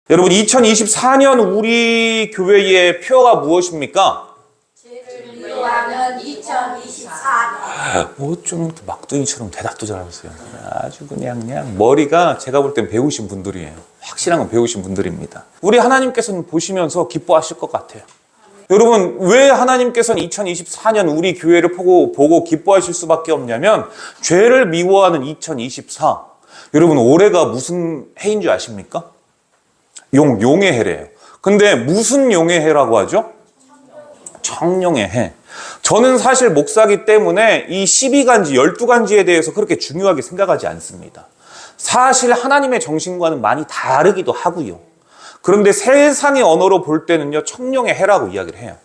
여러분 2024년 우리 교회의 표어가 무엇입니까? 죄를 미워하는 2024년. 좀 막둥이처럼 대답도 잘하세요. 아주 그냥 머리가 제가 볼 땐 배우신 분들이에요. 확실한 건 배우신 분들입니다. 우리 하나님께서는 보시면서 기뻐하실 것 같아요. 여러분 왜 하나님께서는 2024년 우리 교회를 보고 기뻐하실 수밖에 없냐면 죄를 미워하는 2024. 여러분 올해가 무슨 해인 줄 아십니까? 용의 해래요. 근데 무슨 용의 해라고 하죠? 청룡의 해. 저는 사실 목사기 때문에 이 12간지, 12간지에 대해서 그렇게 중요하게 생각하지 않습니다. 사실 하나님의 정신과는 많이 다르기도 하고요. 그런데 세상의 언어로 볼 때는요, 청룡의 해라고 이야기를 해요.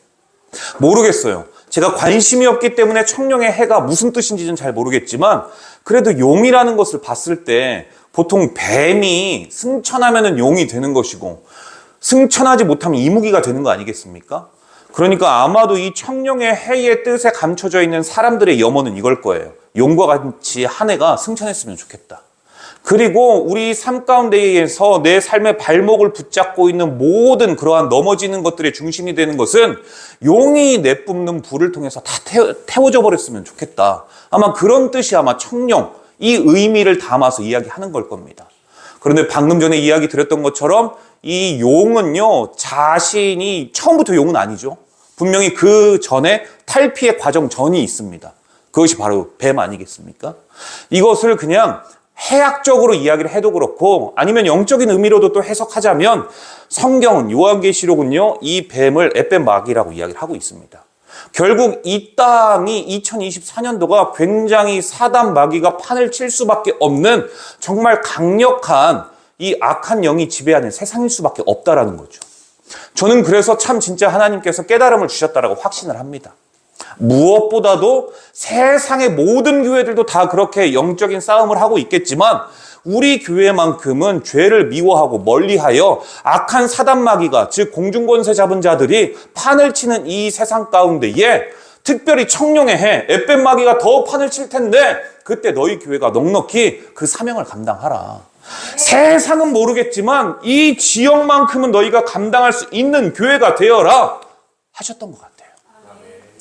모르겠어요. 제가 관심이 없기 때문에 청룡의 해가 무슨 뜻인지는 잘 모르겠지만 그래도 용이라는 것을 봤을 때 보통 뱀이 승천하면 용이 되는 것이고 승천하지 못하면 이무기가 되는 거 아니겠습니까? 그러니까 아마도 이 청룡의 해의 뜻에 감춰져 있는 사람들의 염원은 이걸 거예요. 용과 같이 한 해가 승천했으면 좋겠다. 그리고 우리 삶 가운데에서 내 삶의 발목을 붙잡고 있는 모든 그러한 넘어지는 것들의 중심이 되는 것은 용이 내뿜는 불을 통해서 다 태워져 버렸으면 좋겠다. 아마 그런 뜻이 아마 청룡, 이 의미를 담아서 이야기하는 걸 겁니다. 그런데 방금 전에 이야기 드렸던 것처럼 이 용은요, 자신이 처음부터 용은 아니죠. 분명히 그 전에 탈피의 과정 전이 있습니다. 그것이 바로 뱀 아니겠습니까? 이것을 그냥 해학적으로 이야기를 해도 그렇고 아니면 영적인 의미로도 또 해석하자면 성경은 요한계시록은요, 이 뱀을 햇뱀 마귀라고 이야기를 하고 있습니다. 결국 이 땅이 2024년도가 굉장히 사단 마귀가 판을 칠 수밖에 없는 정말 강력한 이 악한 영이 지배하는 세상일 수밖에 없다라는 거죠. 저는 그래서 참 진짜 하나님께서 깨달음을 주셨다라고 확신을 합니다. 무엇보다도 세상의 모든 교회들도 다 그렇게 영적인 싸움을 하고 있겠지만 우리 교회만큼은 죄를 미워하고 멀리하여 악한 사단 마귀가 즉 공중권세 잡은 자들이 판을 치는 이 세상 가운데에 특별히 청룡의 해 햇뱀 마귀가 더 판을 칠 텐데 그때 너희 교회가 넉넉히 그 사명을 감당하라. 세상은 모르겠지만 이 지역만큼은 너희가 감당할 수 있는 교회가 되어라 하셨던 것 같아요.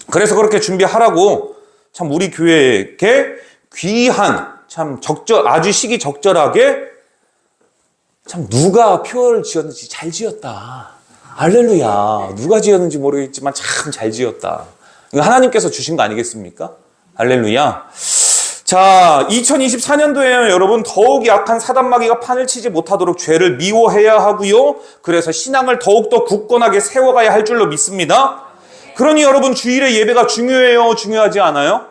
그래서 그렇게 준비하라고 참 우리 교회에게 귀한 참 아주 시기 적절하게 참 누가 표를 지었는지 잘 지었다. 할렐루야. 누가 지었는지 모르겠지만 참 잘 지었다. 이거 하나님께서 주신 거 아니겠습니까? 할렐루야. 자, 2024년도에는 여러분 더욱 약한 사단마귀가 판을 치지 못하도록 죄를 미워해야 하고요. 그래서 신앙을 더욱더 굳건하게 세워가야 할 줄로 믿습니다. 그러니 여러분 주일의 예배가 중요해요? 중요하지 않아요?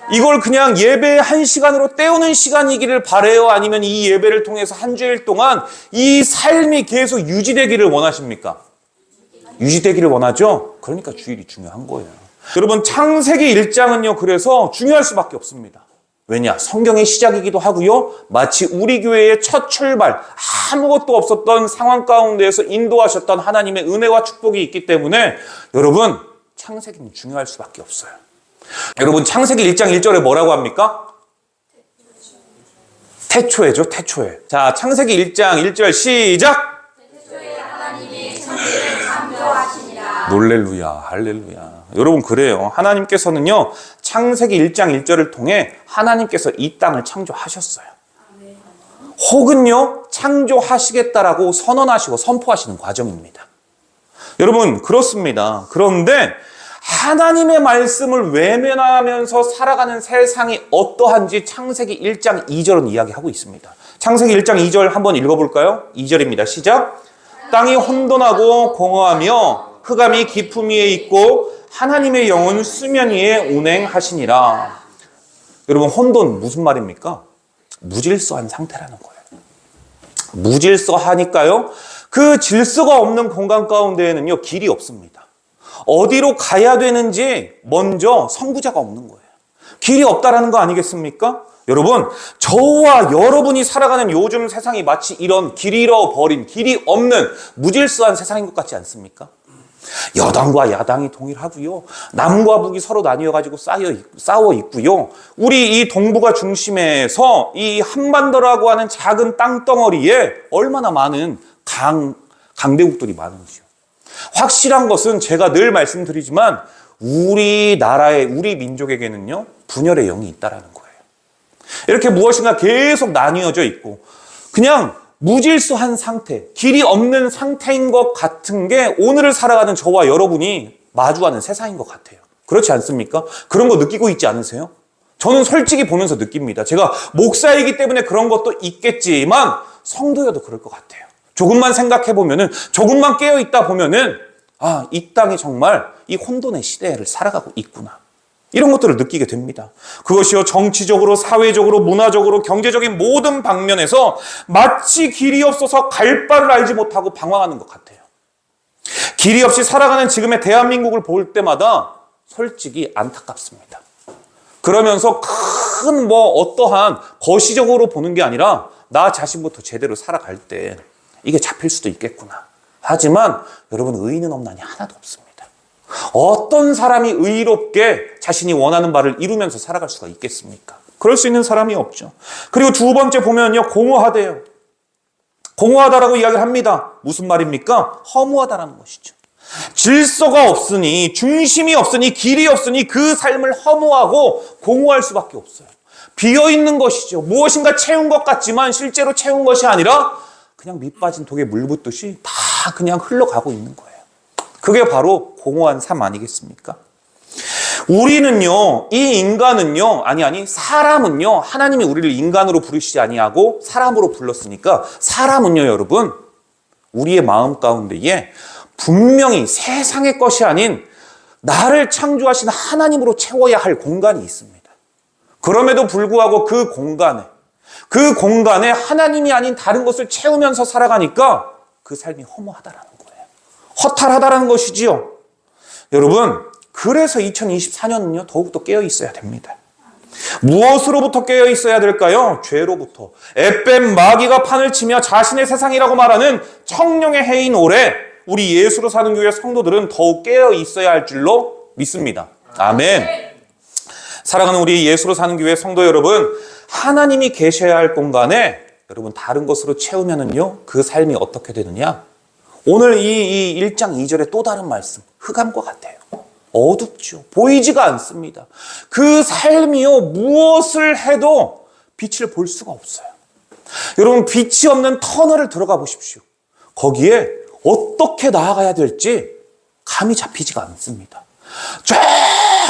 이걸 그냥 예배 한 시간으로 때우는 시간이기를 바라요? 아니면 이 예배를 통해서 한 주일 동안 이 삶이 계속 유지되기를 원하십니까? 유지되기를 원하죠? 그러니까 주일이 중요한 거예요. 여러분 창세기 1장은요 그래서 중요할 수밖에 없습니다. 왜냐? 성경의 시작이기도 하고요. 마치 우리 교회의 첫 출발, 아무것도 없었던 상황 가운데에서 인도하셨던 하나님의 은혜와 축복이 있기 때문에 여러분 창세기는 중요할 수밖에 없어요. 여러분 창세기 1장 1절에 뭐라고 합니까? 태초에죠. 태초에. 자, 창세기 1장 1절 시작! 태초에 하나님이 천지를 창조하시니라. 놀렐루야, 할렐루야. 여러분 그래요. 하나님께서는요 창세기 1장 1절을 통해 하나님께서 이 땅을 창조하셨어요. 혹은요 창조하시겠다라고 선언하시고 선포하시는 과정입니다. 여러분 그렇습니다. 그런데 하나님의 말씀을 외면하면서 살아가는 세상이 어떠한지 창세기 1장 2절은 이야기하고 있습니다. 창세기 1장 2절 한번 읽어볼까요? 2절입니다. 시작! 땅이 혼돈하고 공허하며 흑암이 깊음 위에 있고 하나님의 영은 수면 위에 운행하시니라. 여러분 혼돈 무슨 말입니까? 무질서한 상태라는 거예요. 무질서하니까요. 그 질서가 없는 공간 가운데에는요 길이 없습니다. 어디로 가야 되는지 먼저 선구자가 없는 거예요. 길이 없다라는 거 아니겠습니까? 여러분 저와 여러분이 살아가는 요즘 세상이 마치 이런 길 잃어버린 길이 없는 무질서한 세상인 것 같지 않습니까? 여당과 야당이 동일하고요. 남과 북이 서로 나뉘어가지고 싸워 있고요. 우리 이 동북아 중심에서 이 한반도라고 하는 작은 땅덩어리에 얼마나 많은 강대국들이 많은지요. 확실한 것은 제가 늘 말씀드리지만 우리나라의 우리 민족에게는요 분열의 영이 있다라는 거예요. 이렇게 무엇인가 계속 나뉘어져 있고 그냥 무질서한 상태, 길이 없는 상태인 것 같은 게 오늘을 살아가는 저와 여러분이 마주하는 세상인 것 같아요. 그렇지 않습니까? 그런 거 느끼고 있지 않으세요? 저는 솔직히 보면서 느낍니다. 제가 목사이기 때문에 그런 것도 있겠지만 성도여도 그럴 것 같아요. 조금만 생각해 보면은, 조금만 깨어 있다 보면은 이 땅이 정말 이 혼돈의 시대를 살아가고 있구나. 이런 것들을 느끼게 됩니다. 그것이요 정치적으로, 사회적으로, 문화적으로, 경제적인 모든 방면에서 마치 길이 없어서 갈 바를 알지 못하고 방황하는 것 같아요. 길이 없이 살아가는 지금의 대한민국을 볼 때마다 솔직히 안타깝습니다. 그러면서 큰 어떠한 거시적으로 보는 게 아니라 나 자신부터 제대로 살아갈 때 이게 잡힐 수도 있겠구나. 하지만 여러분 의인은 없나니 하나도 없습니다. 어떤 사람이 의롭게 자신이 원하는 바를 이루면서 살아갈 수가 있겠습니까? 그럴 수 있는 사람이 없죠. 그리고 두 번째 보면요 공허하대요. 공허하다라고 이야기를 합니다. 무슨 말입니까? 허무하다라는 것이죠. 질서가 없으니, 중심이 없으니, 길이 없으니 그 삶을 허무하고 공허할 수밖에 없어요. 비어있는 것이죠. 무엇인가 채운 것 같지만 실제로 채운 것이 아니라 그냥 밑 빠진 독에 물 붓듯이 다 그냥 흘러가고 있는 거예요. 그게 바로 공허한 삶 아니겠습니까? 우리는요, 이 인간은요, 사람은요, 하나님이 우리를 인간으로 부르시지 아니하고 사람으로 불렀으니까 사람은요, 여러분, 우리의 마음 가운데에 분명히 세상의 것이 아닌 나를 창조하신 하나님으로 채워야 할 공간이 있습니다. 그럼에도 불구하고 그 공간에 하나님이 아닌 다른 것을 채우면서 살아가니까 그 삶이 허무하다라는 거예요. 허탈하다라는 것이지요. 여러분, 그래서 2024년은요, 더욱더 깨어 있어야 됩니다. 무엇으로부터 깨어 있어야 될까요? 죄로부터. 에뱀 마귀가 판을 치며 자신의 세상이라고 말하는 청룡의 해인 올해 우리 예수로 사는 교회 성도들은 더욱 깨어 있어야 할 줄로 믿습니다. 아멘. 사랑하는 우리 예수로 사는 교회 성도 여러분, 하나님이 계셔야 할 공간에 여러분 다른 것으로 채우면은요 그 삶이 어떻게 되느냐? 오늘 이 1장 2절의 또 다른 말씀, 흑암과 같아요. 어둡죠. 보이지가 않습니다. 그 삶이요 무엇을 해도 빛을 볼 수가 없어요. 여러분 빛이 없는 터널을 들어가 보십시오. 거기에 어떻게 나아가야 될지 감이 잡히지가 않습니다. 저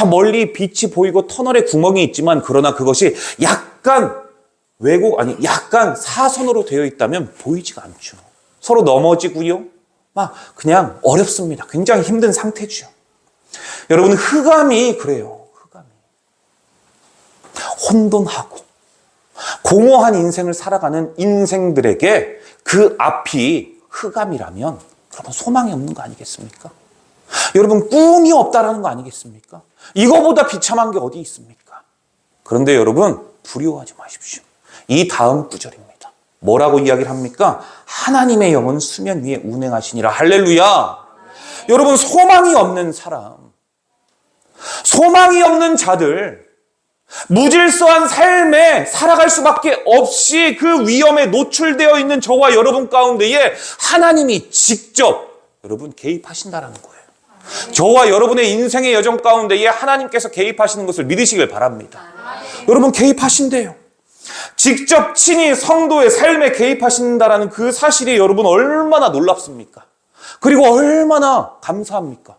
멀리 빛이 보이고 터널에 구멍이 있지만 그러나 그것이 약간 약간 사선으로 되어 있다면 보이지가 않죠. 서로 넘어지고요. 그냥 어렵습니다. 굉장히 힘든 상태죠. 여러분 흑암이 그래요. 흑암이 혼돈하고 공허한 인생을 살아가는 인생들에게 그 앞이 흑암이라면 여러분 소망이 없는 거 아니겠습니까? 여러분 꿈이 없다라는 거 아니겠습니까? 이거보다 비참한 게 어디 있습니까? 그런데 여러분 두려워하지 마십시오. 이 다음 구절입니다. 뭐라고 이야기를 합니까? 하나님의 영은 수면 위에 운행하시니라. 할렐루야. 여러분 소망이 없는 사람, 소망이 없는 자들, 무질서한 삶에 살아갈 수밖에 없이 그 위험에 노출되어 있는 저와 여러분 가운데에 하나님이 직접 여러분 개입하신다는 거예요. 저와 여러분의 인생의 여정 가운데에 하나님께서 개입하시는 것을 믿으시길 바랍니다. 여러분 개입하신대요. 직접 친히 성도의 삶에 개입하신다라는 그 사실이 여러분 얼마나 놀랍습니까? 그리고 얼마나 감사합니까?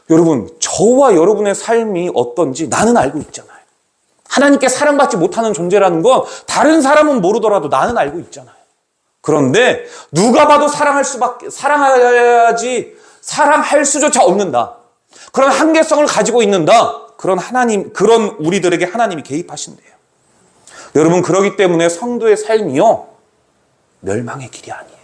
여러분 저와 여러분의 삶이 어떤지 나는 알고 있잖아요. 하나님께 사랑받지 못하는 존재라는 건 다른 사람은 모르더라도 나는 알고 있잖아요. 그런데 누가 봐도 사랑할 수조차 없는다. 그런 한계성을 가지고 있는다. 그런 우리들에게 하나님이 개입하신대요. 여러분 그러기 때문에 성도의 삶이요 멸망의 길이 아니에요.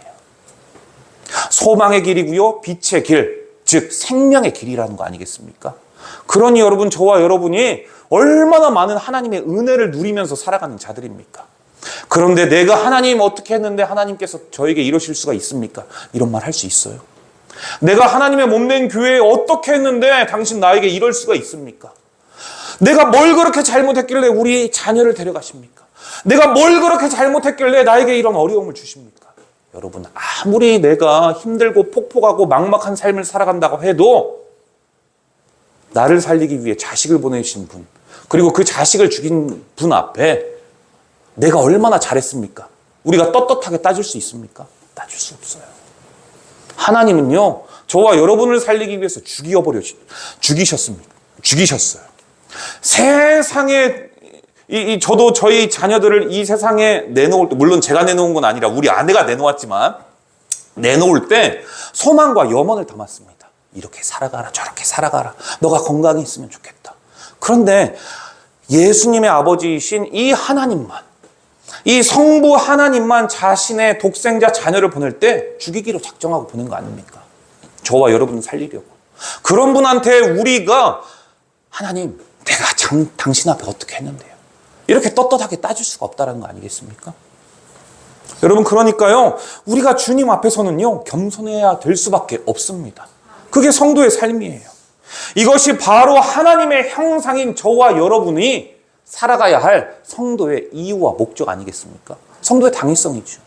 소망의 길이고요, 빛의 길, 즉 생명의 길이라는 거 아니겠습니까? 그러니 여러분 저와 여러분이 얼마나 많은 하나님의 은혜를 누리면서 살아가는 자들입니까? 그런데 내가 하나님 어떻게 했는데 하나님께서 저에게 이러실 수가 있습니까? 이런 말 할 수 있어요. 내가 하나님의 몸된 교회에 어떻게 했는데 당신 나에게 이럴 수가 있습니까? 내가 뭘 그렇게 잘못했길래 우리 자녀를 데려가십니까? 내가 뭘 그렇게 잘못했길래 나에게 이런 어려움을 주십니까? 여러분, 아무리 내가 힘들고 폭폭하고 막막한 삶을 살아간다고 해도 나를 살리기 위해 자식을 보내신 분, 그리고 그 자식을 죽인 분 앞에 내가 얼마나 잘했습니까? 우리가 떳떳하게 따질 수 있습니까? 따질 수 없어요. 하나님은요, 저와 여러분을 살리기 위해서 죽이셨어요. 세상에, 저도 저희 자녀들을 이 세상에 내놓을 때, 물론 제가 내놓은 건 아니라 우리 아내가 내놓았지만, 내놓을 때 소망과 염원을 담았습니다. 이렇게 살아가라, 저렇게 살아가라. 너가 건강히 있으면 좋겠다. 그런데 예수님의 아버지이신 이 하나님만, 이 성부 하나님만 자신의 독생자 자녀를 보낼 때 죽이기로 작정하고 보낸 거 아닙니까? 저와 여러분을 살리려고. 그런 분한테 우리가 하나님, 내가 당신 앞에 어떻게 했는데요? 이렇게 떳떳하게 따질 수가 없다는 거 아니겠습니까? 여러분, 그러니까요, 우리가 주님 앞에서는요, 겸손해야 될 수밖에 없습니다. 그게 성도의 삶이에요. 이것이 바로 하나님의 형상인 저와 여러분이 살아가야 할 성도의 이유와 목적 아니겠습니까? 성도의 당위성이죠.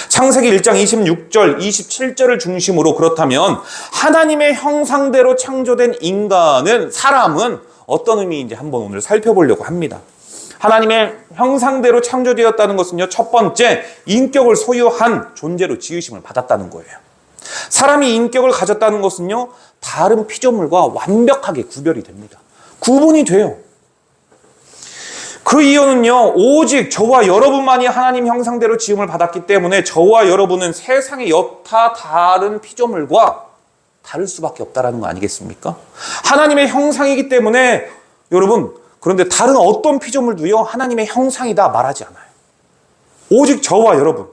창세기 1장 26절, 27절을 중심으로 그렇다면 하나님의 형상대로 창조된 사람은 어떤 의미인지 한번 오늘 살펴보려고 합니다. 하나님의 형상대로 창조되었다는 것은요, 첫 번째, 인격을 소유한 존재로 지으심을 받았다는 거예요. 사람이 인격을 가졌다는 것은요, 다른 피조물과 완벽하게 구별이 됩니다. 구분이 돼요. 그 이유는요, 오직 저와 여러분만이 하나님 형상대로 지음을 받았기 때문에 저와 여러분은 세상의 여타 다른 피조물과 다를 수밖에 없다는 거 아니겠습니까? 하나님의 형상이기 때문에 여러분, 그런데 다른 어떤 피조물도요, 하나님의 형상이다 말하지 않아요. 오직 저와 여러분,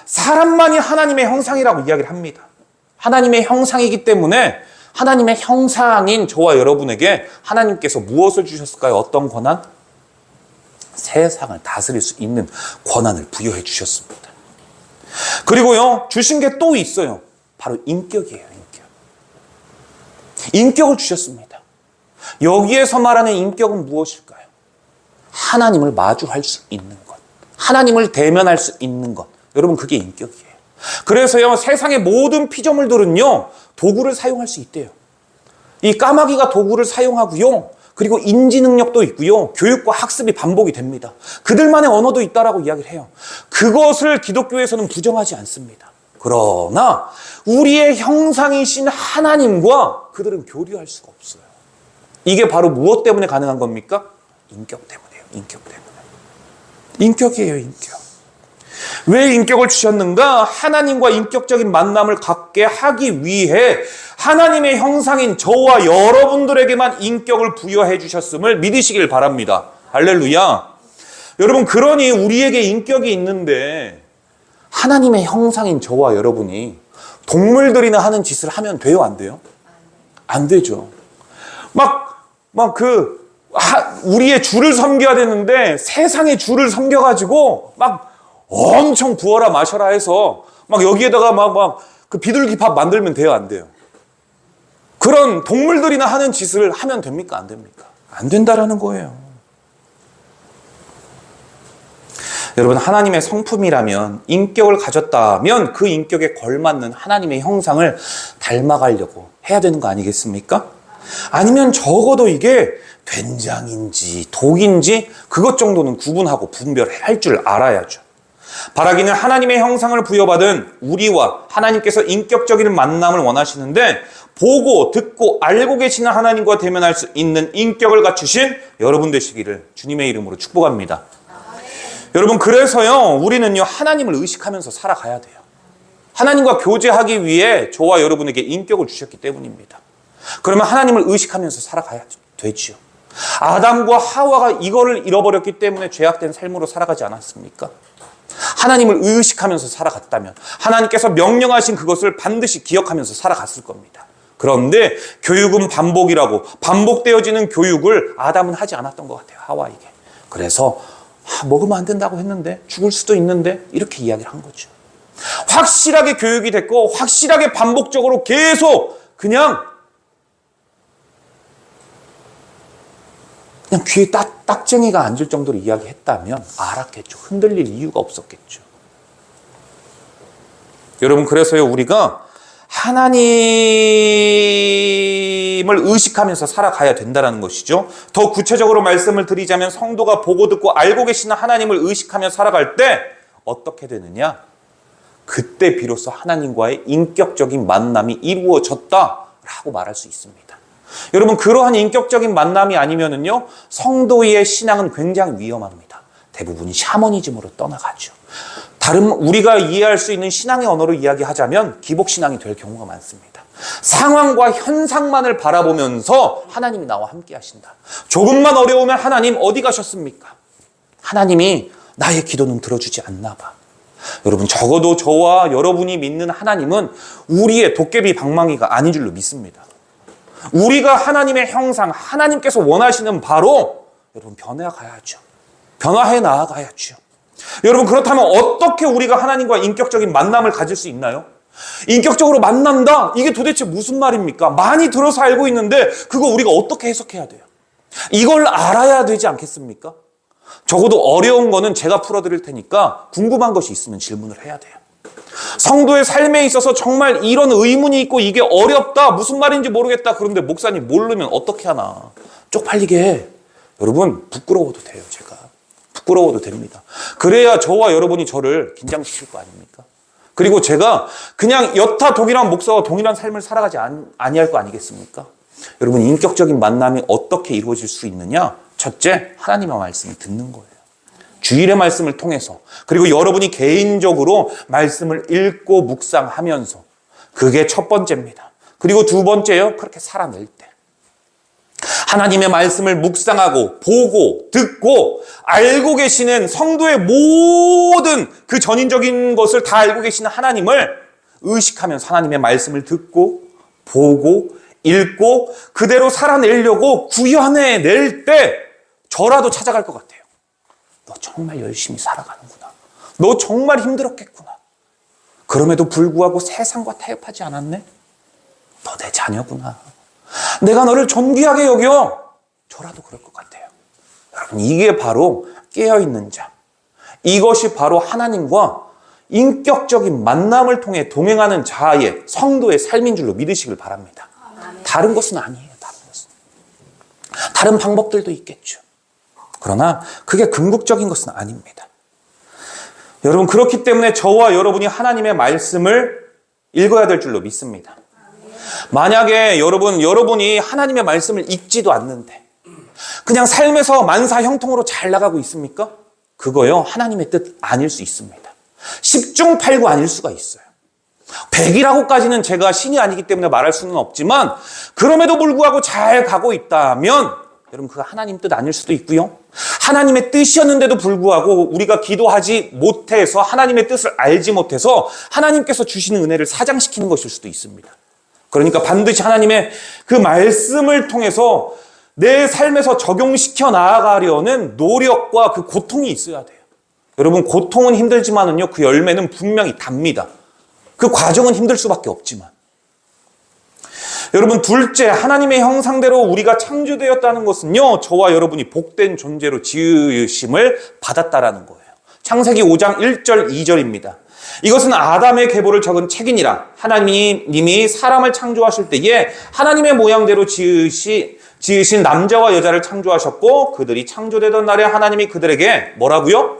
사람만이 하나님의 형상이라고 이야기를 합니다. 하나님의 형상이기 때문에 하나님의 형상인 저와 여러분에게 하나님께서 무엇을 주셨을까요? 어떤 권한? 세상을 다스릴 수 있는 권한을 부여해 주셨습니다. 그리고요, 주신 게 또 있어요. 바로 인격이에요, 인격. 인격을 주셨습니다. 여기에서 말하는 인격은 무엇일까요? 하나님을 마주할 수 있는 것. 하나님을 대면할 수 있는 것. 여러분, 그게 인격이에요. 그래서요, 세상의 모든 피조물들은요, 도구를 사용할 수 있대요. 이 까마귀가 도구를 사용하고요, 그리고 인지 능력도 있고요, 교육과 학습이 반복이 됩니다. 그들만의 언어도 있다라고 이야기를 해요. 그것을 기독교에서는 부정하지 않습니다. 그러나 우리의 형상이신 하나님과 그들은 교류할 수가 없어요. 이게 바로 무엇 때문에 가능한 겁니까? 인격 때문이에요. 인격 때문에. 인격이에요, 인격. 왜 인격을 주셨는가? 하나님과 인격적인 만남을 갖게 하기 위해 하나님의 형상인 저와 여러분들에게만 인격을 부여해 주셨음을 믿으시길 바랍니다. 할렐루야. 여러분, 그러니 우리에게 인격이 있는데 하나님의 형상인 저와 여러분이 동물들이나 하는 짓을 하면 돼요, 안 돼요? 안 되죠. 우리의 주를 섬겨야 되는데 세상의 주를 섬겨가지고 엄청 부어라 마셔라 해서 여기에다가 그 비둘기밥 만들면 돼요, 안 돼요? 그런 동물들이나 하는 짓을 하면 됩니까, 안 됩니까? 안 된다라는 거예요. 여러분, 하나님의 성품이라면, 인격을 가졌다면 그 인격에 걸맞는 하나님의 형상을 닮아가려고 해야 되는 거 아니겠습니까? 아니면 적어도 이게 된장인지 독인지 그것 정도는 구분하고 분별할 줄 알아야죠. 바라기는 하나님의 형상을 부여받은 우리와 하나님께서 인격적인 만남을 원하시는데, 보고 듣고 알고 계시는 하나님과 대면할 수 있는 인격을 갖추신 여러분 되시기를 주님의 이름으로 축복합니다. 여러분, 그래서요, 우리는요, 하나님을 의식하면서 살아가야 돼요. 하나님과 교제하기 위해 저와 여러분에게 인격을 주셨기 때문입니다. 그러면 하나님을 의식하면서 살아가야 되죠. 아담과 하와가 이거를 잃어버렸기 때문에 죄악된 삶으로 살아가지 않았습니까? 하나님을 의식하면서 살아갔다면 하나님께서 명령하신 그것을 반드시 기억하면서 살아갔을 겁니다. 그런데 교육은 반복이라고, 반복되어지는 교육을 아담은 하지 않았던 것 같아요, 하와에게. 그래서 먹으면 안 된다고 했는데, 죽을 수도 있는데, 이렇게 이야기를 한 거죠. 확실하게 교육이 됐고 확실하게 반복적으로 계속 그냥 귀에 딱쟁이가 앉을 정도로 이야기했다면 알았겠죠. 흔들릴 이유가 없었겠죠. 여러분, 그래서요, 우리가 하나님을 의식하면서 살아가야 된다는 것이죠. 더 구체적으로 말씀을 드리자면 성도가 보고 듣고 알고 계시는 하나님을 의식하며 살아갈 때 어떻게 되느냐? 그때 비로소 하나님과의 인격적인 만남이 이루어졌다라고 말할 수 있습니다. 여러분, 그러한 인격적인 만남이 아니면은요, 성도의 신앙은 굉장히 위험합니다. 대부분이 샤머니즘으로 떠나가죠. 다른 우리가 이해할 수 있는 신앙의 언어로 이야기하자면 기복신앙이 될 경우가 많습니다. 상황과 현상만을 바라보면서 하나님이 나와 함께 하신다. 조금만 어려우면 하나님 어디 가셨습니까? 하나님이 나의 기도는 들어주지 않나 봐. 여러분, 적어도 저와 여러분이 믿는 하나님은 우리의 도깨비 방망이가 아닌 줄로 믿습니다. 우리가 하나님의 형상, 하나님께서 원하시는 바로 여러분 변해가야죠. 변화해 나아가야죠. 여러분, 그렇다면 어떻게 우리가 하나님과 인격적인 만남을 가질 수 있나요? 인격적으로 만난다? 이게 도대체 무슨 말입니까? 많이 들어서 알고 있는데 그거 우리가 어떻게 해석해야 돼요? 이걸 알아야 되지 않겠습니까? 적어도 어려운 거는 제가 풀어드릴 테니까 궁금한 것이 있으면 질문을 해야 돼요. 성도의 삶에 있어서 정말 이런 의문이 있고 이게 어렵다, 무슨 말인지 모르겠다, 그런데 목사님 모르면 어떻게 하나? 쪽팔리게 해. 여러분, 부끄러워도 돼요. 제가 부끄러워도 됩니다. 그래야 저와 여러분이 저를 긴장시킬 거 아닙니까? 그리고 제가 그냥 여타 동일한 목사와 동일한 삶을 살아가지 아니할 거 아니겠습니까? 여러분, 인격적인 만남이 어떻게 이루어질 수 있느냐? 첫째, 하나님의 말씀을 듣는 거예요. 주일의 말씀을 통해서, 그리고 여러분이 개인적으로 말씀을 읽고 묵상하면서, 그게 첫 번째입니다. 그리고 두 번째요, 그렇게 살아낼 때 하나님의 말씀을 묵상하고 보고 듣고 알고 계시는 성도의 모든 그 전인적인 것을 다 알고 계시는 하나님을 의식하면서 하나님의 말씀을 듣고 보고 읽고 그대로 살아내려고 구현해낼 때 저라도 찾아갈 것 같아요. 너 정말 열심히 살아가는구나. 너 정말 힘들었겠구나. 그럼에도 불구하고 세상과 타협하지 않았네. 너 내 자녀구나. 내가 너를 존귀하게 여겨. 저라도 그럴 것 같아요. 여러분, 이게 바로 깨어있는 자. 이것이 바로 하나님과 인격적인 만남을 통해 동행하는 자의 성도의 삶인 줄로 믿으시길 바랍니다. 다른 것은 아니에요. 다른 것은. 다른 방법들도 있겠죠. 그러나 그게 궁극적인 것은 아닙니다. 여러분, 그렇기 때문에 저와 여러분이 하나님의 말씀을 읽어야 될 줄로 믿습니다. 만약에 여러분이 하나님의 말씀을 읽지도 않는데 그냥 삶에서 만사형통으로 잘 나가고 있습니까? 그거요, 하나님의 뜻 아닐 수 있습니다. 10중 8구 아닐 수가 있어요. 100이라고까지는 제가 신이 아니기 때문에 말할 수는 없지만 그럼에도 불구하고 잘 가고 있다면 여러분, 그거 하나님 뜻 아닐 수도 있고요. 하나님의 뜻이었는데도 불구하고 우리가 기도하지 못해서 하나님의 뜻을 알지 못해서 하나님께서 주시는 은혜를 사장시키는 것일 수도 있습니다. 그러니까 반드시 하나님의 그 말씀을 통해서 내 삶에서 적용시켜 나아가려는 노력과 그 고통이 있어야 돼요. 여러분, 고통은 힘들지만은요, 그 열매는 분명히 답니다. 그 과정은 힘들 수밖에 없지만. 여러분, 둘째, 하나님의 형상대로 우리가 창조되었다는 것은요, 저와 여러분이 복된 존재로 지으심을 받았다라는 거예요. 창세기 5장 1절 2절입니다. 이것은 아담의 계보를 적은 책이니라. 하나님이 사람을 창조하실 때에 하나님의 모양대로 지으신 남자와 여자를 창조하셨고 그들이 창조되던 날에 하나님이 그들에게 뭐라고요?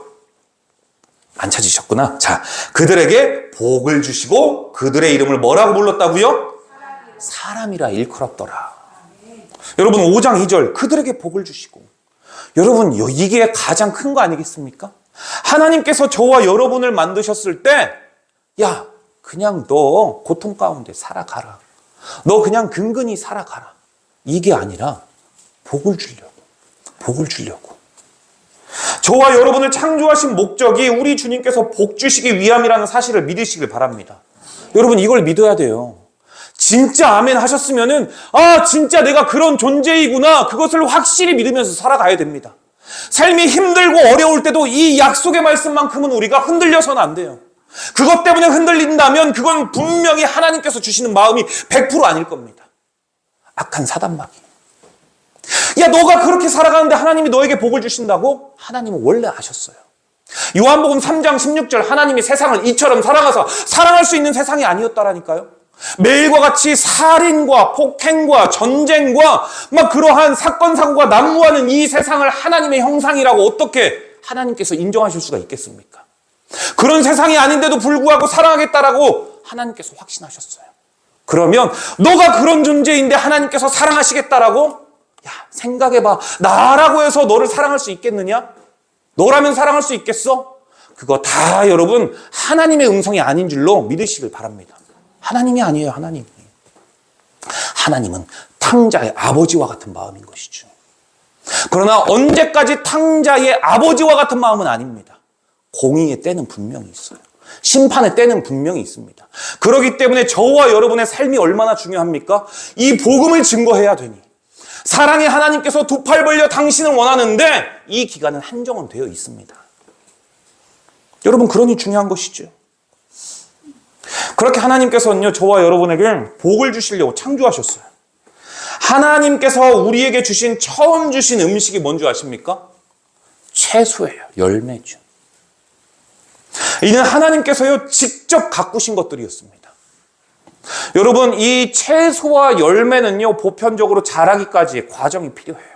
안 찾으셨구나. 자, 그들에게 복을 주시고 그들의 이름을 뭐라고 불렀다고요? 사람이라 일컬었더라. 여러분, 5장 2절 그들에게 복을 주시고. 여러분, 이게 가장 큰 거 아니겠습니까? 하나님께서 저와 여러분을 만드셨을 때, 야, 그냥 너 고통 가운데 살아가라. 너 그냥 근근히 살아가라. 이게 아니라 복을 주려고. 저와 여러분을 창조하신 목적이 우리 주님께서 복 주시기 위함이라는 사실을 믿으시길 바랍니다. 여러분, 이걸 믿어야 돼요. 진짜 아멘 하셨으면은, 아, 진짜 내가 그런 존재이구나. 그것을 확실히 믿으면서 살아가야 됩니다. 삶이 힘들고 어려울 때도 이 약속의 말씀만큼은 우리가 흔들려서는 안 돼요. 그것 때문에 흔들린다면 그건 분명히 하나님께서 주시는 마음이 100% 아닐 겁니다. 악한 사단마귀. 야, 너가 그렇게 살아가는데 하나님이 너에게 복을 주신다고? 하나님은 원래 아셨어요. 요한복음 3장 16절 하나님이 세상을 이처럼 사랑하사 사랑할 수 있는 세상이 아니었다라니까요. 매일과 같이 살인과 폭행과 전쟁과 막 그러한 사건 사고가 난무하는 이 세상을 하나님의 형상이라고 어떻게 하나님께서 인정하실 수가 있겠습니까? 그런 세상이 아닌데도 불구하고 사랑하겠다라고 하나님께서 확신하셨어요. 그러면 너가 그런 존재인데 하나님께서 사랑하시겠다라고? 야, 생각해봐. 나라고 해서 너를 사랑할 수 있겠느냐? 너라면 사랑할 수 있겠어? 그거 다 여러분 하나님의 음성이 아닌 줄로 믿으시길 바랍니다. 하나님이 아니에요. 하나님이. 하나님은 탕자의 아버지와 같은 마음인 것이죠. 그러나 언제까지 탕자의 아버지와 같은 마음은 아닙니다. 공의의 때는 분명히 있어요. 심판의 때는 분명히 있습니다. 그렇기 때문에 저와 여러분의 삶이 얼마나 중요합니까? 이 복음을 증거해야 되니 사랑의 하나님께서 두 팔 벌려 당신을 원하는데 이 기간은 한정은 되어 있습니다. 여러분, 그러니 중요한 것이죠. 그렇게 하나님께서는요, 저와 여러분에게 복을 주시려고 창조하셨어요. 하나님께서 우리에게 처음 주신 음식이 뭔지 아십니까? 채소예요. 열매죠. 이는 하나님께서요, 직접 가꾸신 것들이었습니다. 여러분, 이 채소와 열매는요, 보편적으로 자라기까지의 과정이 필요해요.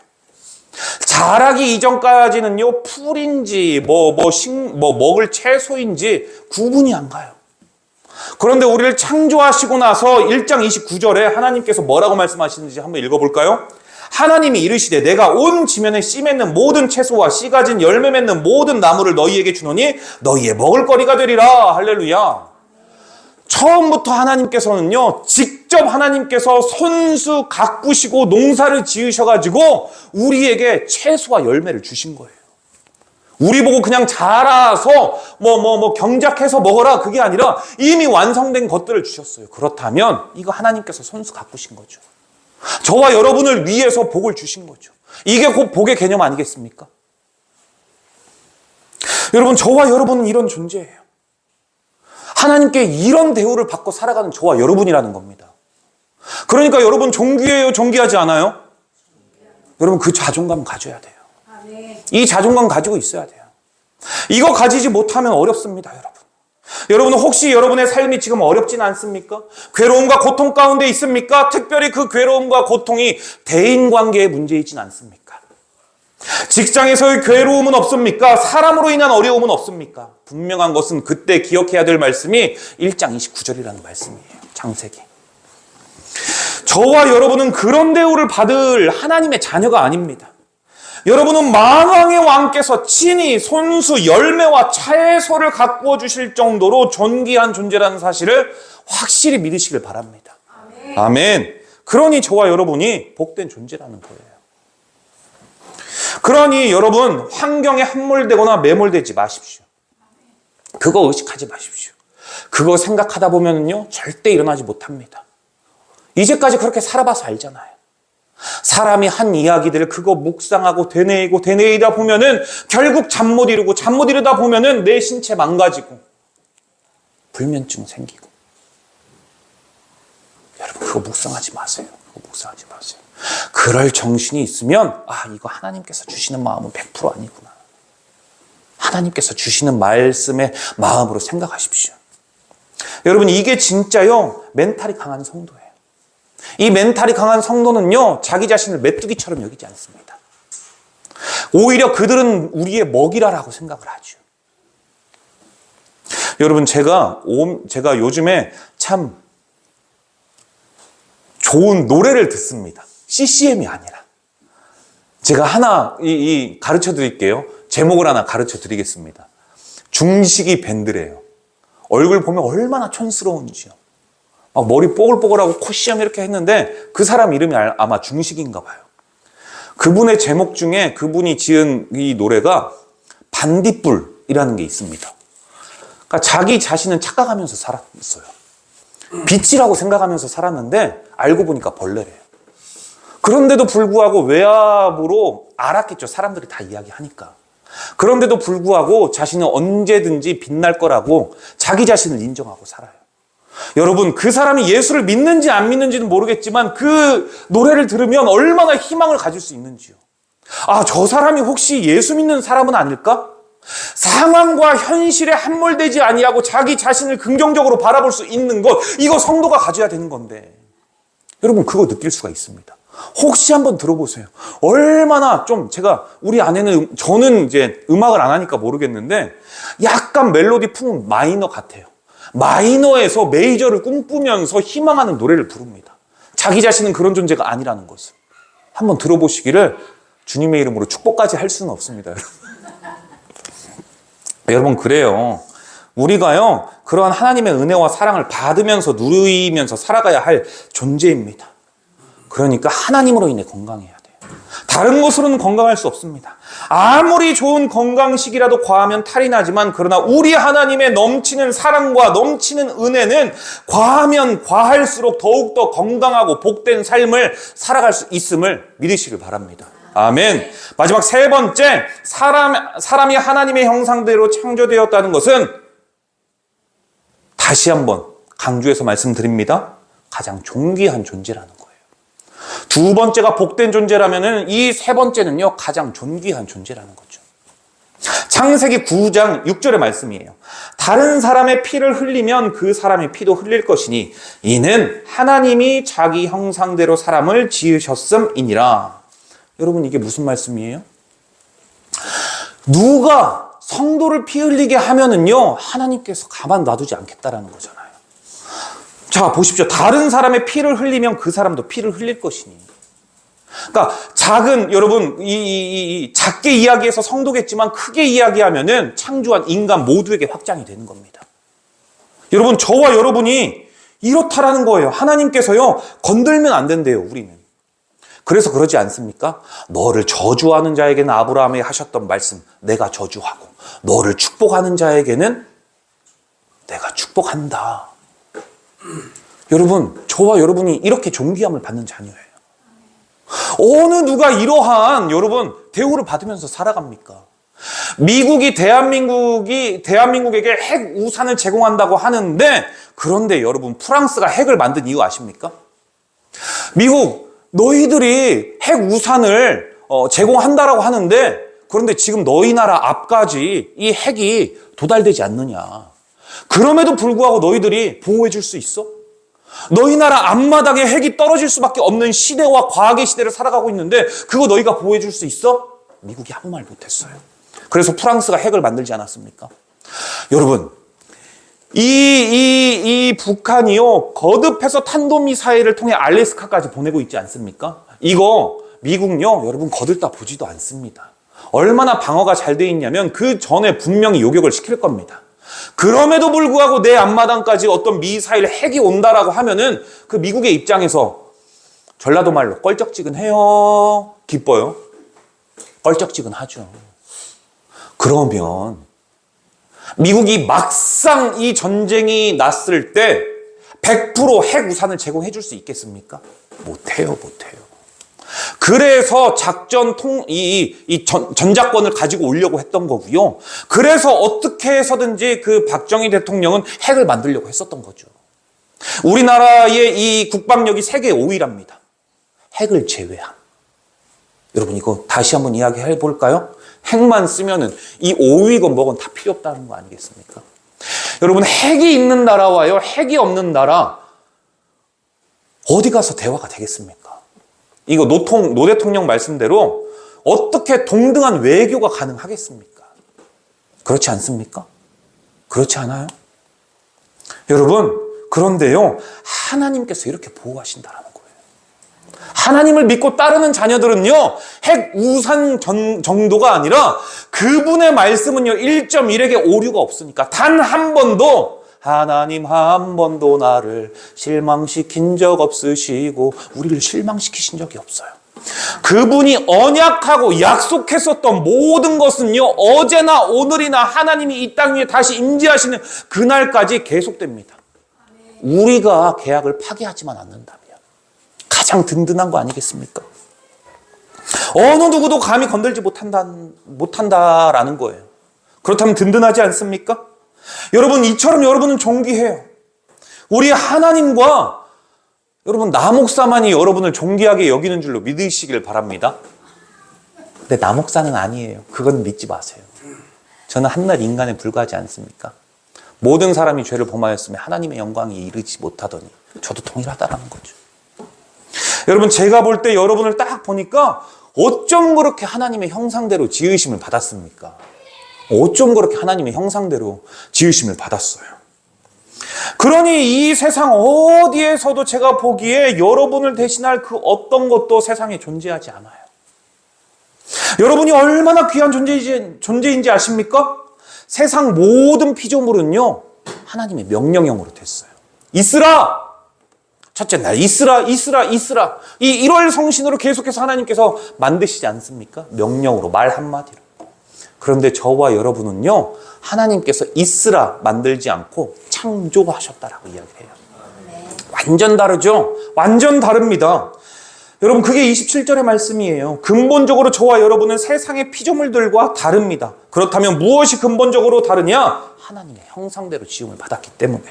자라기 이전까지는요, 풀인지, 먹을 채소인지 구분이 안 가요. 그런데 우리를 창조하시고 나서 1장 29절에 하나님께서 뭐라고 말씀하시는지 한번 읽어볼까요? 하나님이 이르시되 내가 온 지면에 씨 맺는 모든 채소와 씨 가진 열매 맺는 모든 나무를 너희에게 주노니 너희의 먹을거리가 되리라. 할렐루야. 처음부터 하나님께서는요, 직접 하나님께서 손수 가꾸시고 농사를 지으셔가지고 우리에게 채소와 열매를 주신 거예요. 우리 보고 그냥 자라서 경작해서 먹어라, 그게 아니라 이미 완성된 것들을 주셨어요. 그렇다면 이거 하나님께서 손수 가꾸신 거죠. 저와 여러분을 위해서 복을 주신 거죠. 이게 곧 복의 개념 아니겠습니까? 여러분, 저와 여러분은 이런 존재예요. 하나님께 이런 대우를 받고 살아가는 저와 여러분이라는 겁니다. 그러니까 여러분, 존귀해요, 존귀하지 않아요? 여러분, 그 자존감 가져야 돼요. 이 자존감 가지고 있어야 돼요. 이거 가지지 못하면 어렵습니다, 여러분. 여러분, 혹시 여러분의 삶이 지금 어렵진 않습니까? 괴로움과 고통 가운데 있습니까? 특별히 그 괴로움과 고통이 대인관계의 문제이진 않습니까? 직장에서의 괴로움은 없습니까? 사람으로 인한 어려움은 없습니까? 분명한 것은 그때 기억해야 될 말씀이 1장 29절이라는 말씀이에요. 창세기. 저와 여러분은 그런 대우를 받을 하나님의 자녀가 아닙니다. 여러분은 만왕의 왕께서 친히 손수 열매와 채소를 가꾸어 주실 정도로 존귀한 존재라는 사실을 확실히 믿으시길 바랍니다. 아멘. 아멘. 그러니 저와 여러분이 복된 존재라는 거예요. 그러니 여러분, 환경에 함몰되거나 매몰되지 마십시오. 그거 의식하지 마십시오. 그거 생각하다 보면요, 절대 일어나지 못합니다. 이제까지 그렇게 살아봐서 알잖아요. 사람이 한 이야기들을 그거 묵상하고 되뇌이다 보면은 결국 잠 못 이루고 잠 못 이루다 보면은 내 신체 망가지고 불면증 생기고. 여러분, 그거 묵상하지 마세요. 그거 묵상하지 마세요. 그럴 정신이 있으면 이거 하나님께서 주시는 마음은 100% 아니구나. 하나님께서 주시는 말씀의 마음으로 생각하십시오. 여러분, 이게 진짜요, 멘탈이 강한 성도예요. 이 멘탈이 강한 성도는요, 자기 자신을 메뚜기처럼 여기지 않습니다. 오히려 그들은 우리의 먹이라라고 생각을 하죠. 여러분, 제가 요즘에 참 좋은 노래를 듣습니다. CCM이 아니라. 제가 하나 가르쳐 드릴게요. 제목을 하나 가르쳐 드리겠습니다. 중식이 밴드래요. 얼굴 보면 얼마나 촌스러운지요. 막 머리 뽀글뽀글하고 코시염 이렇게 했는데 그 사람 이름이 아마 중식인가 봐요. 그분의 제목 중에 그분이 지은 이 노래가 반딧불이라는 게 있습니다. 그러니까 자기 자신은 착각하면서 살았어요. 빛이라고 생각하면서 살았는데 알고 보니까 벌레래요. 그런데도 불구하고 외압으로 알았겠죠. 사람들이 다 이야기하니까. 그런데도 불구하고 자신은 언제든지 빛날 거라고 자기 자신을 인정하고 살아요. 여러분, 그 사람이 예수를 믿는지 안 믿는지는 모르겠지만 그 노래를 들으면 얼마나 희망을 가질 수 있는지요. 저 사람이 혹시 예수 믿는 사람은 아닐까? 상황과 현실에 함몰되지 아니하고 자기 자신을 긍정적으로 바라볼 수 있는 것, 이거 성도가 가져야 되는 건데 여러분 그거 느낄 수가 있습니다. 혹시 한번 들어보세요. 얼마나 좀 제가 우리 아내는 저는 이제 음악을 안 하니까 모르겠는데 약간 멜로디 품은 마이너 같아요. 마이너에서 메이저를 꿈꾸면서 희망하는 노래를 부릅니다. 자기 자신은 그런 존재가 아니라는 것을 한번 들어보시기를 주님의 이름으로 축복까지 할 수는 없습니다. 여러분 그래요. 우리가요 그러한 하나님의 은혜와 사랑을 받으면서 누리면서 살아가야 할 존재입니다. 그러니까 하나님으로 인해 건강해야 돼요. 다른 것으로는 건강할 수 없습니다. 아무리 좋은 건강식이라도 과하면 탈이 나지만 그러나 우리 하나님의 넘치는 사랑과 넘치는 은혜는 과하면 과할수록 더욱더 건강하고 복된 삶을 살아갈 수 있음을 믿으시길 바랍니다. 아멘. 마지막 세 번째, 사람이 하나님의 형상대로 창조되었다는 것은 다시 한번 강조해서 말씀드립니다. 가장 존귀한 존재라는 거예요. 두 번째가 복된 존재라면은 이 세 번째는요, 가장 존귀한 존재라는 거죠. 창세기 9장 6절의 말씀이에요. 다른 사람의 피를 흘리면 그 사람의 피도 흘릴 것이니 이는 하나님이 자기 형상대로 사람을 지으셨음이니라. 여러분 이게 무슨 말씀이에요? 누가 성도를 피 흘리게 하면은요 하나님께서 가만 놔두지 않겠다라는 거잖아요. 자 보십시오. 다른 사람의 피를 흘리면 그 사람도 피를 흘릴 것이니. 그러니까 작은 여러분 작게 이야기해서 성도겠지만 크게 이야기하면은 창조한 인간 모두에게 확장이 되는 겁니다. 여러분 저와 여러분이 이렇다라는 거예요. 하나님께서요 건들면 안 된대요. 우리는. 그래서 그러지 않습니까? 너를 저주하는 자에게는 아브라함이 하셨던 말씀 내가 저주하고 너를 축복하는 자에게는 내가 축복한다. 여러분 저와 여러분이 이렇게 존귀함을 받는 자녀예요. 어느 누가 이러한 여러분 대우를 받으면서 살아갑니까? 미국이 대한민국에게 핵 우산을 제공한다고 하는데 그런데 여러분 프랑스가 핵을 만든 이유 아십니까? 미국 너희들이 핵 우산을 제공한다라고 하는데 그런데 지금 너희 나라 앞까지 이 핵이 도달되지 않느냐. 그럼에도 불구하고 너희들이 보호해 줄 수 있어? 너희 나라 앞마당에 핵이 떨어질 수밖에 없는 시대와 과학의 시대를 살아가고 있는데 그거 너희가 보호해 줄 수 있어? 미국이 아무 말 못했어요. 그래서 프랑스가 핵을 만들지 않았습니까? 여러분 이 북한이요 거듭해서 탄도미사일을 통해 알래스카까지 보내고 있지 않습니까? 이거 미국요 여러분 거들떠 보지도 않습니다. 얼마나 방어가 잘 돼 있냐면 그 전에 분명히 요격을 시킬 겁니다. 그럼에도 불구하고 내 앞마당까지 어떤 미사일 핵이 온다라고 하면은 그 미국의 입장에서 전라도 말로 껄쩍지근해요? 기뻐요? 껄쩍지근하죠. 그러면 미국이 막상 이 전쟁이 났을 때 100% 핵 우산을 제공해 줄 수 있겠습니까? 못해요. 그래서 전작권을 가지고 오려고 했던 거고요. 그래서 어떻게 해서든지 그 박정희 대통령은 핵을 만들려고 했었던 거죠. 우리나라의 이 국방력이 세계 5위랍니다. 핵을 제외한. 여러분 이거 다시 한번 이야기해 볼까요? 핵만 쓰면은 이 5위건 뭐건 다 필요 없다는 거 아니겠습니까? 여러분 핵이 있는 나라와요 핵이 없는 나라 어디 가서 대화가 되겠습니까? 이거 노 대통령 말씀대로 어떻게 동등한 외교가 가능하겠습니까? 그렇지 않습니까? 그렇지 않아요? 여러분 그런데요 하나님께서 이렇게 보호하신다라는 거예요. 하나님을 믿고 따르는 자녀들은요 핵 우산 정도가 아니라 그분의 말씀은요 1.1에게 오류가 없으니까 단 한 번도 하나님 한 번도 나를 실망시킨 적 없으시고 우리를 실망시키신 적이 없어요. 그분이 언약하고 약속했었던 모든 것은요 어제나 오늘이나 하나님이 이 땅 위에 다시 임재하시는 그날까지 계속됩니다. 우리가 계약을 파기하지만 않는다면 가장 든든한 거 아니겠습니까? 어느 누구도 감히 건들지 못한다라는 거예요. 그렇다면 든든하지 않습니까? 여러분 이처럼 여러분은 존귀해요. 우리 하나님과 여러분 나 목사만이 여러분을 존귀하게 여기는 줄로 믿으시길 바랍니다. 근데 나 목사는 아니에요. 그건 믿지 마세요. 저는 한낱 인간에 불과하지 않습니까? 모든 사람이 죄를 범하였으면 하나님의 영광에 이르지 못하더니 저도 동일하다라는 거죠. 여러분, 제가 볼 때 여러분을 딱 보니까 어쩜 그렇게 하나님의 형상대로 지으심을 받았습니까? 어쩜 그렇게 하나님의 형상대로 지으심을 받았어요. 그러니 이 세상 어디에서도 제가 보기에 여러분을 대신할 그 어떤 것도 세상에 존재하지 않아요. 여러분이 얼마나 귀한 존재인지 아십니까? 세상 모든 피조물은요, 하나님의 명령형으로 됐어요. 있으라! 첫째 날, 있으라. 이 1월 성신으로 계속해서 하나님께서 만드시지 않습니까? 명령으로, 말 한마디로. 그런데 저와 여러분은요, 하나님께서 있으라 만들지 않고 창조하셨다라고 이야기해요. 완전 다르죠? 완전 다릅니다. 여러분, 그게 27절의 말씀이에요. 근본적으로 저와 여러분은 세상의 피조물들과 다릅니다. 그렇다면 무엇이 근본적으로 다르냐? 하나님의 형상대로 지음을 받았기 때문에.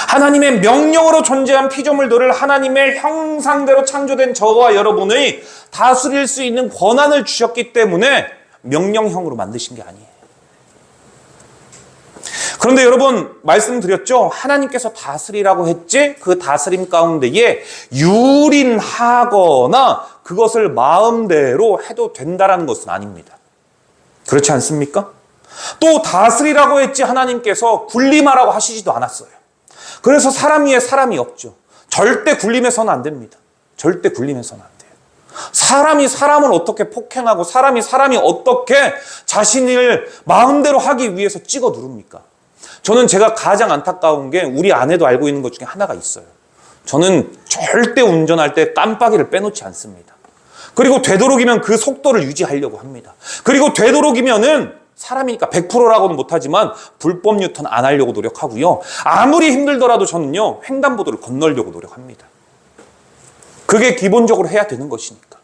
하나님의 명령으로 존재한 피조물들을 하나님의 형상대로 창조된 저와 여러분의 다스릴 수 있는 권한을 주셨기 때문에 명령형으로 만드신 게 아니에요. 그런데 여러분, 말씀드렸죠? 하나님께서 다스리라고 했지, 그 다스림 가운데에 유린하거나 그것을 마음대로 해도 된다라는 것은 아닙니다. 그렇지 않습니까? 또 다스리라고 했지 하나님께서 군림하라고 하시지도 않았어요. 그래서 사람 위에 사람이 없죠. 절대 군림해서는 안 됩니다. 절대 군림해서는 안 돼요. 사람이 사람을 어떻게 폭행하고 사람이 어떻게 자신을 마음대로 하기 위해서 찍어 누릅니까? 저는 제가 가장 안타까운 게 우리 아내도 알고 있는 것 중에 하나가 있어요. 저는 절대 운전할 때 깜빡이를 빼놓지 않습니다. 그리고 되도록이면 그 속도를 유지하려고 합니다. 그리고 되도록이면은 사람이니까 100%라고는 못하지만 불법 유턴 안 하려고 노력하고요. 아무리 힘들더라도 저는요, 횡단보도를 건너려고 노력합니다. 그게 기본적으로 해야 되는 것이니까.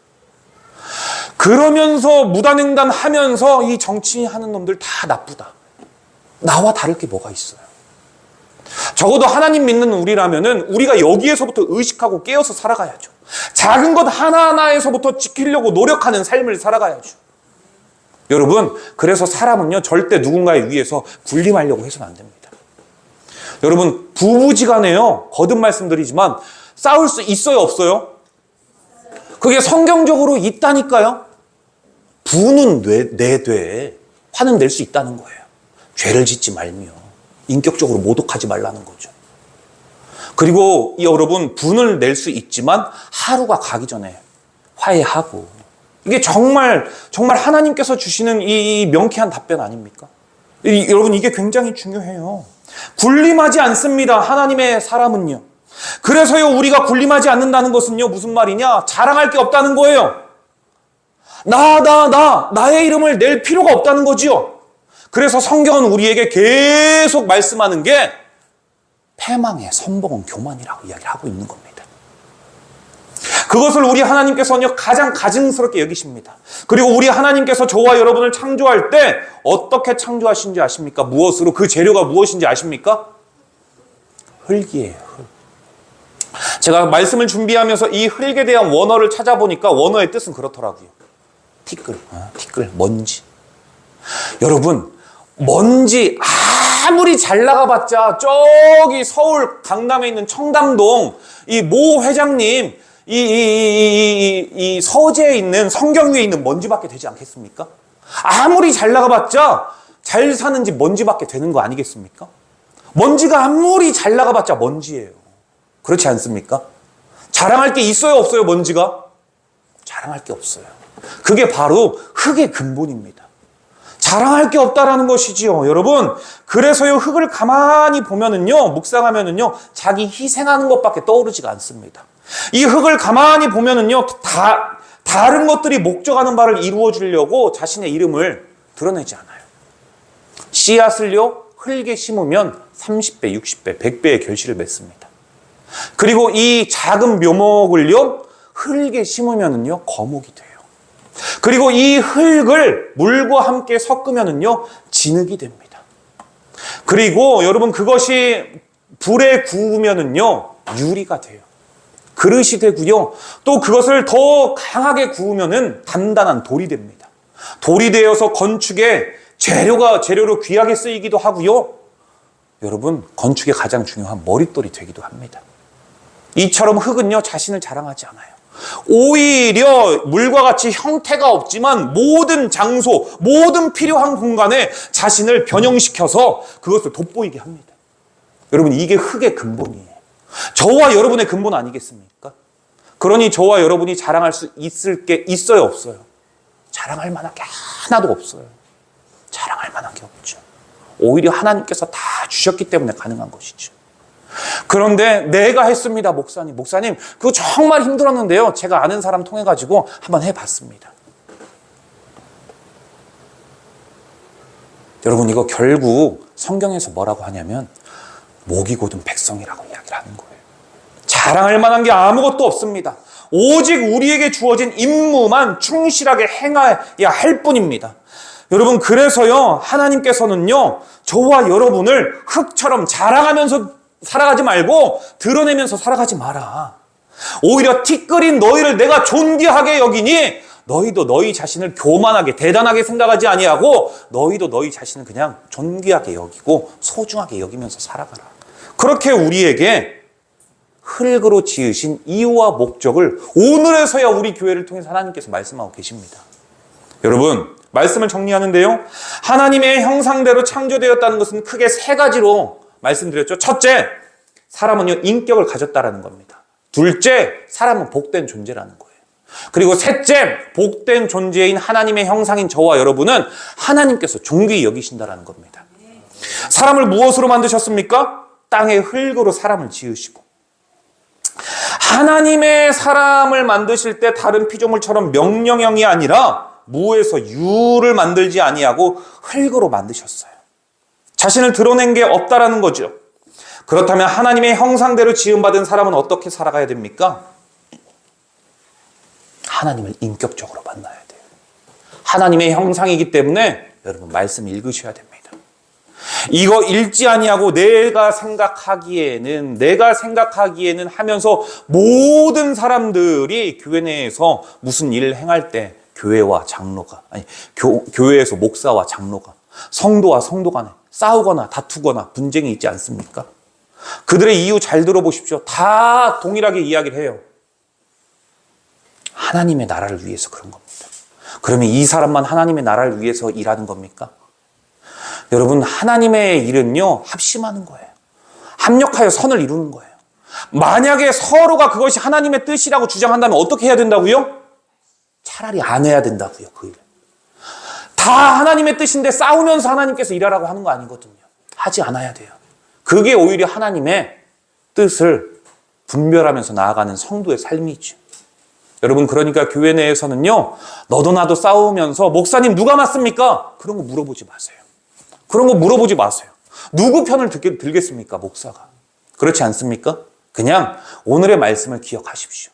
그러면서 무단횡단하면서 이 정치인 하는 놈들 다 나쁘다. 나와 다를 게 뭐가 있어요? 적어도 하나님 믿는 우리라면은 우리가 여기에서부터 의식하고 깨어서 살아가야죠. 작은 것 하나하나에서부터 지키려고 노력하는 삶을 살아가야죠. 여러분, 그래서 사람은요, 절대 누군가에 의해서 군림하려고 해서는 안 됩니다. 여러분, 부부지간에요, 거듭 말씀드리지만 싸울 수 있어요, 없어요? 그게 성경적으로 있다니까요. 부는 내되 화는 낼 수 있다는 거예요. 죄를 짓지 말며 인격적으로 모독하지 말라는 거죠. 그리고 여러분, 분을 낼 수 있지만 하루가 가기 전에 화해하고, 이게 정말 하나님께서 주시는 이 명쾌한 답변 아닙니까? 여러분, 이게 굉장히 중요해요. 군림하지 않습니다, 하나님의 사람은요. 그래서요, 우리가 군림하지 않는다는 것은요, 무슨 말이냐? 자랑할 게 없다는 거예요. 나의 이름을 낼 필요가 없다는 거지요. 그래서 성경은 우리에게 계속 말씀하는 게 패망의 선봉은 교만이라고 이야기를 하고 있는 겁니다. 그것을 우리 하나님께서는요, 가장 가증스럽게 여기십니다. 그리고 우리 하나님께서 저와 여러분을 창조할 때 어떻게 창조하신지 아십니까? 무엇으로? 그 재료가 무엇인지 아십니까? 흙이에요, 흙. 제가 말씀을 준비하면서 이 흙에 대한 원어를 찾아보니까 원어의 뜻은 그렇더라고요. 티끌, 먼지. 여러분, 먼지 아무리 잘 나가봤자 저기 서울 강남에 있는 청담동 이 모 회장님 이 서재에 있는 성경 위에 있는 먼지밖에 되지 않겠습니까? 아무리 잘 나가봤자 잘 사는지 먼지밖에 되는 거 아니겠습니까? 먼지가 아무리 잘 나가봤자 먼지예요. 그렇지 않습니까? 자랑할 게 있어요, 없어요, 먼지가? 자랑할 게 없어요. 그게 바로 흙의 근본입니다. 자랑할 게 없다라는 것이지요, 여러분. 그래서요, 흙을 가만히 보면은요, 묵상하면은요, 자기 희생하는 것밖에 떠오르지가 않습니다. 이 흙을 가만히 보면은요, 다른 것들이 목적하는 바를 이루어 주려고 자신의 이름을 드러내지 않아요. 씨앗을요, 흙에 심으면 30배, 60배, 100배의 결실을 맺습니다. 그리고 이 작은 묘목을요, 흙에 심으면은요, 거목이 돼요. 그리고 이 흙을 물과 함께 섞으면은요, 진흙이 됩니다. 그리고 여러분, 그것이 불에 구우면은요, 유리가 돼요. 그릇이 되고요. 또 그것을 더 강하게 구우면은 단단한 돌이 됩니다. 돌이 되어서 건축에 재료로 귀하게 쓰이기도 하고요. 여러분, 건축에 가장 중요한 머릿돌이 되기도 합니다. 이처럼 흙은요, 자신을 자랑하지 않아요. 오히려 물과 같이 형태가 없지만 모든 장소, 모든 필요한 공간에 자신을 변형시켜서 그것을 돋보이게 합니다. 여러분, 이게 흙의 근본이에요. 저와 여러분의 근본 아니겠습니까? 그러니 저와 여러분이 자랑할 수 있을 게 있어요, 없어요? 자랑할 만한 게 하나도 없어요. 자랑할 만한 게 없죠. 오히려 하나님께서 다 주셨기 때문에 가능한 것이죠. 그런데 내가 했습니다, 목사님. 목사님, 그거 정말 힘들었는데요. 제가 아는 사람 통해가지고 한번 해봤습니다. 여러분, 이거 결국 성경에서 뭐라고 하냐면 목이 곧은 백성이라고 이야기를 하는 거예요. 자랑할 만한 게 아무것도 없습니다. 오직 우리에게 주어진 임무만 충실하게 행해야 할 뿐입니다. 여러분, 그래서요, 하나님께서는요, 저와 여러분을 흙처럼 자랑하면서 살아가지 말고 드러내면서 살아가지 마라. 오히려 티끌인 너희를 내가 존귀하게 여기니 너희도 너희 자신을 교만하게 대단하게 생각하지 아니하고 너희도 너희 자신을 그냥 존귀하게 여기고 소중하게 여기면서 살아가라. 그렇게 우리에게 흙으로 지으신 이유와 목적을 오늘에서야 우리 교회를 통해서 하나님께서 말씀하고 계십니다. 여러분, 말씀을 정리하는데요, 하나님의 형상대로 창조되었다는 것은 크게 세 가지로 말씀드렸죠. 첫째, 사람은요, 인격을 가졌다라는 겁니다. 둘째, 사람은 복된 존재라는 거예요. 그리고 셋째, 복된 존재인 하나님의 형상인 저와 여러분은 하나님께서 존귀히 여기신다라는 겁니다. 사람을 무엇으로 만드셨습니까? 땅의 흙으로 사람을 지으시고, 하나님의 사람을 만드실 때 다른 피조물처럼 명령형이 아니라 무에서 유를 만들지 아니하고 흙으로 만드셨어요. 자신을 드러낸 게 없다라는 거죠. 그렇다면 하나님의 형상대로 지음받은 사람은 어떻게 살아가야 됩니까? 하나님을 인격적으로 만나야 돼요. 하나님의 형상이기 때문에 여러분, 말씀 읽으셔야 됩니다. 이거 읽지 아니하고 내가 생각하기에는 하면서 모든 사람들이 교회 내에서 무슨 일을 행할 때 교회와 장로가, 교회에서 목사와 장로가, 성도와 성도 간에 싸우거나 다투거나 분쟁이 있지 않습니까? 그들의 이유 잘 들어보십시오. 다 동일하게 이야기를 해요. 하나님의 나라를 위해서 그런 겁니다. 그러면 이 사람만 하나님의 나라를 위해서 일하는 겁니까? 여러분, 하나님의 일은요, 합심하는 거예요. 합력하여 선을 이루는 거예요. 만약에 서로가 그것이 하나님의 뜻이라고 주장한다면 어떻게 해야 된다고요? 차라리 안 해야 된다고요, 그 일. 다 하나님의 뜻인데 싸우면서 하나님께서 일하라고 하는 거 아니거든요. 하지 않아야 돼요. 그게 오히려 하나님의 뜻을 분별하면서 나아가는 성도의 삶이죠. 여러분, 그러니까 교회 내에서는요, 너도 나도 싸우면서 목사님 누가 맞습니까? 그런 거 물어보지 마세요. 그런 거 물어보지 마세요. 누구 편을 들겠습니까, 목사가? 그렇지 않습니까? 그냥 오늘의 말씀을 기억하십시오.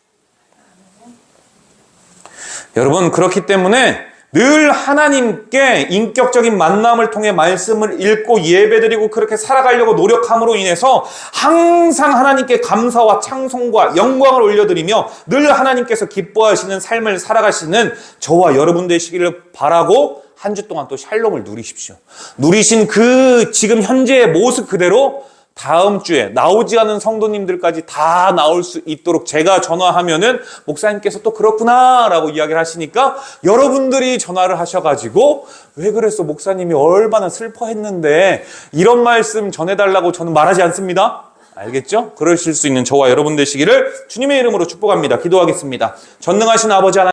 여러분, 그렇기 때문에 늘 하나님께 인격적인 만남을 통해 말씀을 읽고 예배드리고 그렇게 살아가려고 노력함으로 인해서 항상 하나님께 감사와 찬송과 영광을 올려드리며 늘 하나님께서 기뻐하시는 삶을 살아가시는 저와 여러분 되시기를 바라고 한 주 동안 또 샬롬을 누리십시오. 누리신 그 지금 현재의 모습 그대로 다음 주에 나오지 않은 성도님들까지 다 나올 수 있도록 제가 전화하면은 목사님께서 또 그렇구나 라고 이야기를 하시니까 여러분들이 전화를 하셔가지고 왜 그랬어, 목사님이 얼마나 슬퍼했는데 이런 말씀 전해달라고 저는 말하지 않습니다. 알겠죠? 그러실 수 있는 저와 여러분 되시기를 주님의 이름으로 축복합니다. 기도하겠습니다. 전능하신 아버지 하나님,